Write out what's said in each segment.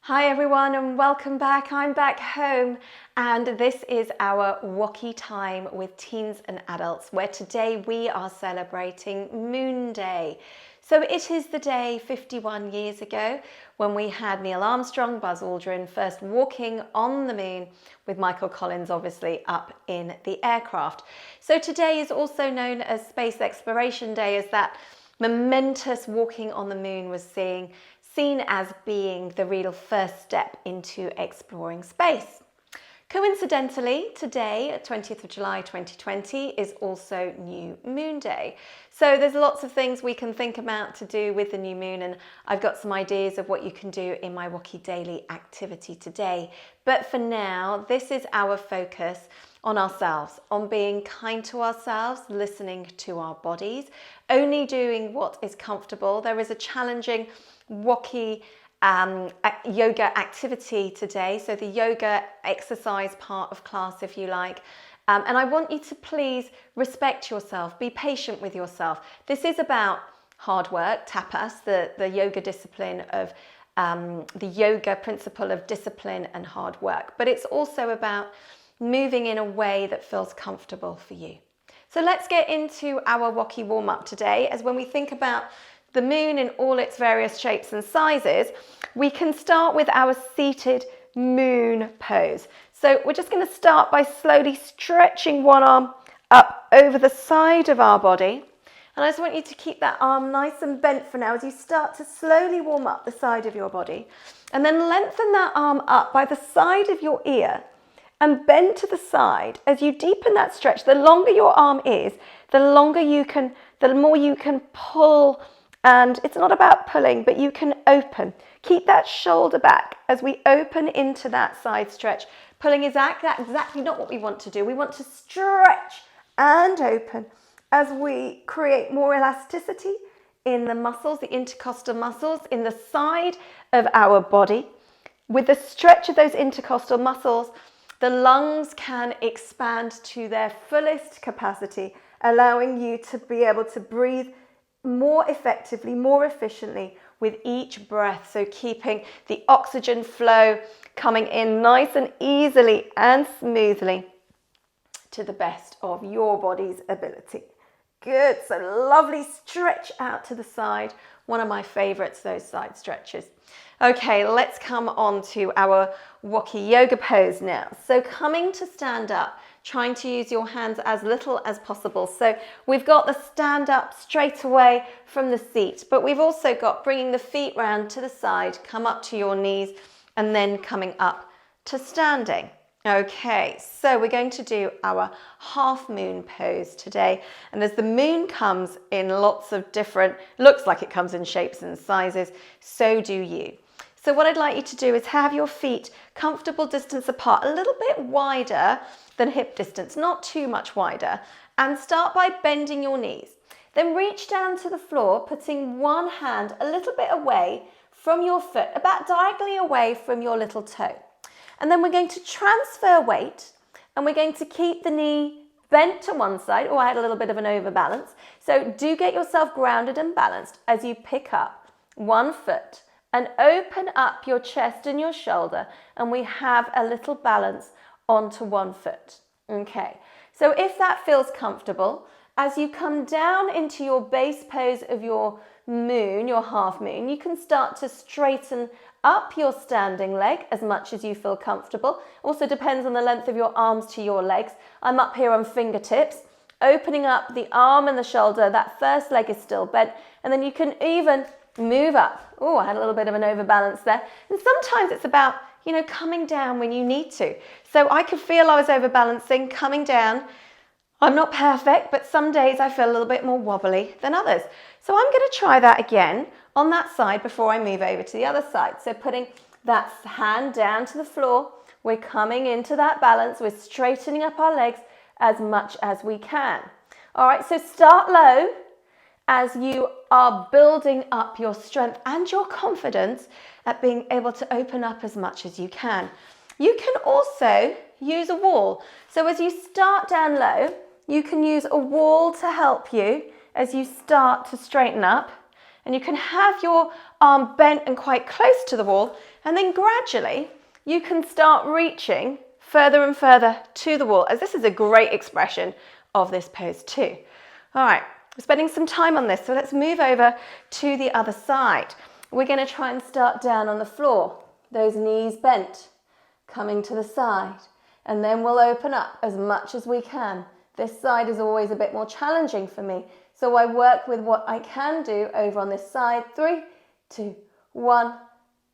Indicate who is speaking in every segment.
Speaker 1: Hi everyone and welcome back. I'm back home and this is our WOCY time with teens and adults, where today we are celebrating Moon Day. So it is the day 51 years ago when we had Neil Armstrong, Buzz Aldrin first walking on the moon, with Michael Collins obviously up in the aircraft. So today is also known as Space Exploration Day, as that momentous walking on the moon was seen as being the real first step into exploring space. Coincidentally, today, 20th of July 2020, is also New Moon Day. So there's lots of things we can think about to do with the new moon, and I've got some ideas of what you can do in my WOCY daily activity today. But for now, this is our focus on ourselves, on being kind to ourselves, listening to our bodies, only doing what is comfortable. There is a challenging WOCY yoga activity today, so the yoga exercise part of class, if you like, and I want you to please respect yourself, be patient with yourself. This is about hard work, tapas, the yoga discipline of the yoga principle of discipline and hard work, but it's also about moving in a way that feels comfortable for you. So let's get into our WOCY warm-up today, as when we think about the moon in all its various shapes and sizes, we can start with our seated moon pose. So we're just going to start by slowly stretching one arm up over the side of our body. And I just want you to keep that arm nice and bent for now as you start to slowly warm up the side of your body. And then lengthen that arm up by the side of your ear and bend to the side. As you deepen that stretch, the longer your arm is, the more you can pull. And it's not about pulling, but you can open. Keep that shoulder back as we open into that side stretch. Pulling is exactly not what we want to do. We want to stretch and open as we create more elasticity in the muscles, the intercostal muscles in the side of our body. With the stretch of those intercostal muscles, the lungs can expand to their fullest capacity, allowing you to be able to breathe more effectively, more efficiently with each breath. So keeping the oxygen flow coming in nice and easily and smoothly to the best of your body's ability. Good, so lovely stretch out to the side. One of my favorites, those side stretches. Okay, let's come on to our WOCY yoga pose now. So coming to stand up, trying to use your hands as little as possible. So we've got the stand up straight away from the seat, but we've also got bringing the feet round to the side, come up to your knees, and then coming up to standing. Okay, so we're going to do our half moon pose today. And as the moon comes in lots of different, looks like it comes in shapes and sizes, so do you. So what I'd like you to do is have your feet comfortable distance apart, a little bit wider than hip distance, not too much wider, and start by bending your knees. Then reach down to the floor, putting one hand a little bit away from your foot, about diagonally away from your little toe. And then we're going to transfer weight, and we're going to keep the knee bent to one side. Oh, I had a little bit of an overbalance. So do get yourself grounded and balanced as you pick up one foot and open up your chest and your shoulder, and we have a little balance onto one foot. Okay, so if that feels comfortable, as you come down into your base pose of your moon, your half moon, you can start to straighten up your standing leg as much as you feel comfortable. Also depends on the length of your arms to your legs. I'm up here on fingertips, opening up the arm and the shoulder. That first leg is still bent, and then you can even move up. Oh, I had a little bit of an overbalance there. And sometimes it's about, coming down when you need to. So I could feel I was overbalancing, coming down. I'm not perfect, but some days I feel a little bit more wobbly than others. So I'm going to try that again on that side before I move over to the other side. So putting that hand down to the floor, we're coming into that balance. We're straightening up our legs as much as we can. All right, so start low as you are building up your strength and your confidence at being able to open up as much as you can. You can also use a wall. So as you start down low, you can use a wall to help you as you start to straighten up, And you can have your arm bent and quite close to the wall, and then gradually you can start reaching further and further to the wall, as this is a great expression of this pose too. All right, we're spending some time on this, so let's move over to the other side. We're going to try and start down on the floor, those knees bent, coming to the side, and then we'll open up as much as we can. This side is always a bit more challenging for me, so I work with what I can do over on this side. 3, 2, 1,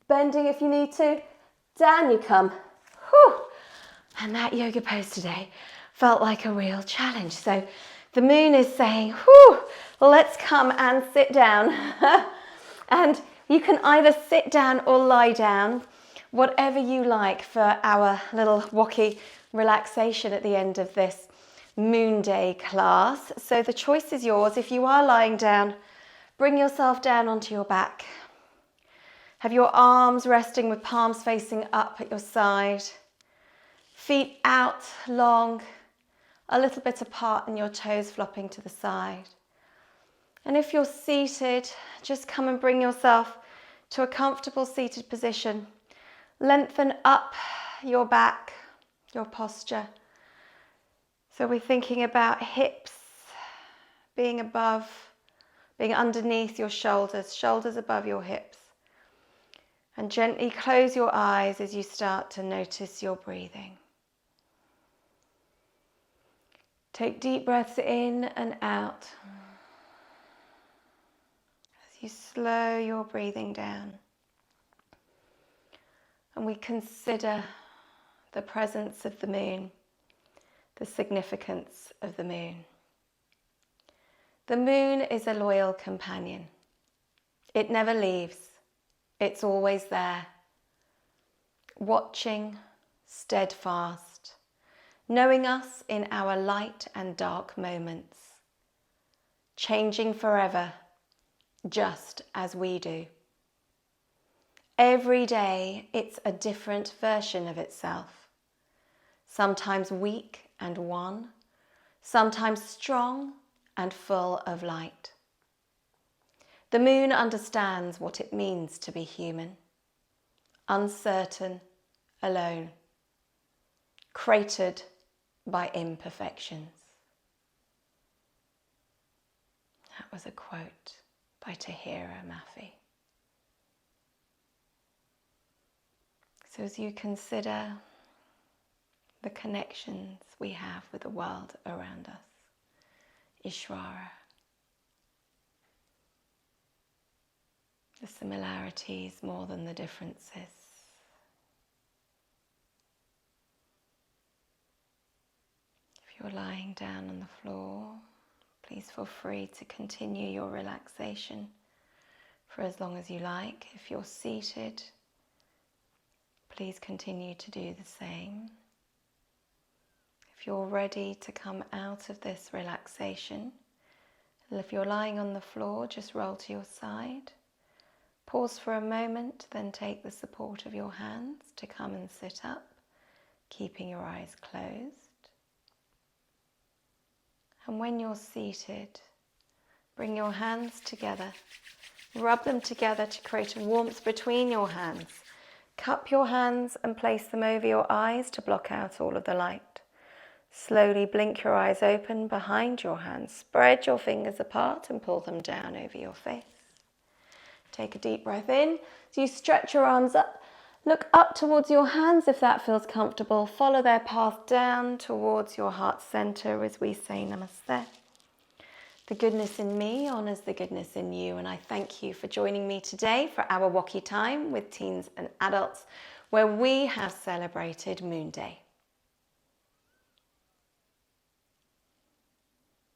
Speaker 1: bending if you need to, down you come. Whew. And that yoga pose today felt like a real challenge. So the moon is saying, whew, let's come and sit down. And you can either sit down or lie down, whatever you like for our little WOCY relaxation at the end of this Moon Day class. So the choice is yours. If you are lying down, bring yourself down onto your back. Have your arms resting with palms facing up at your side. Feet out long, a little bit apart and your toes flopping to the side. And if you're seated, just come and bring yourself to a comfortable seated position. Lengthen up your back, your posture. So we're thinking about hips being above, being underneath your shoulders, shoulders above your hips. And gently close your eyes as you start to notice your breathing. Take deep breaths in and out as you slow your breathing down. And we consider the presence of the moon, the significance of the moon. The moon is a loyal companion. It never leaves. It's always there, watching, steadfast, knowing us in our light and dark moments, changing forever, just as we do. Every day, it's a different version of itself, sometimes weak and wan, sometimes strong and full of light. The moon understands what it means to be human, uncertain, alone, cratered by imperfections. That was a quote by Tahira Mafi. So as you consider the connections we have with the world around us, Ishvara, the similarities more than the differences. If you're lying down on the floor, please feel free to continue your relaxation for as long as you like. If you're seated, please continue to do the same. If you're ready to come out of this relaxation, and if you're lying on the floor, just roll to your side. Pause for a moment, then take the support of your hands to come and sit up, keeping your eyes closed. And when you're seated, bring your hands together, rub them together to create a warmth between your hands. Cup your hands and place them over your eyes to block out all of the light. Slowly blink your eyes open behind your hands. Spread your fingers apart and pull them down over your face. Take a deep breath in. So you stretch your arms up. Look up towards your hands if that feels comfortable. Follow their path down towards your heart center as we say Namaste. The goodness in me honors the goodness in you, and I thank you for joining me today for our WOCY time with teens and adults, where we have celebrated Moon Day.